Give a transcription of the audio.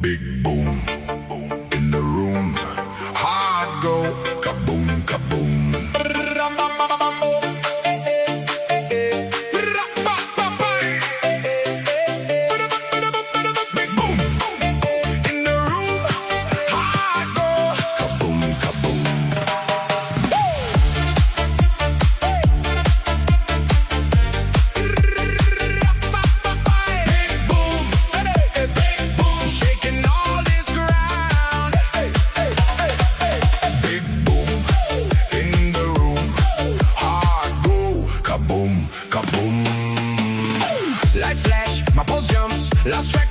Big boom in the room. Hard go, kaboom, kaboom. Big boom in the room. Hard go, kaboom, kaboom. Big boom, big boom, shaking all this ground. Big boom in the room. Hard go, kaboom, kaboom. Lights flash, my pulse jumps, lost track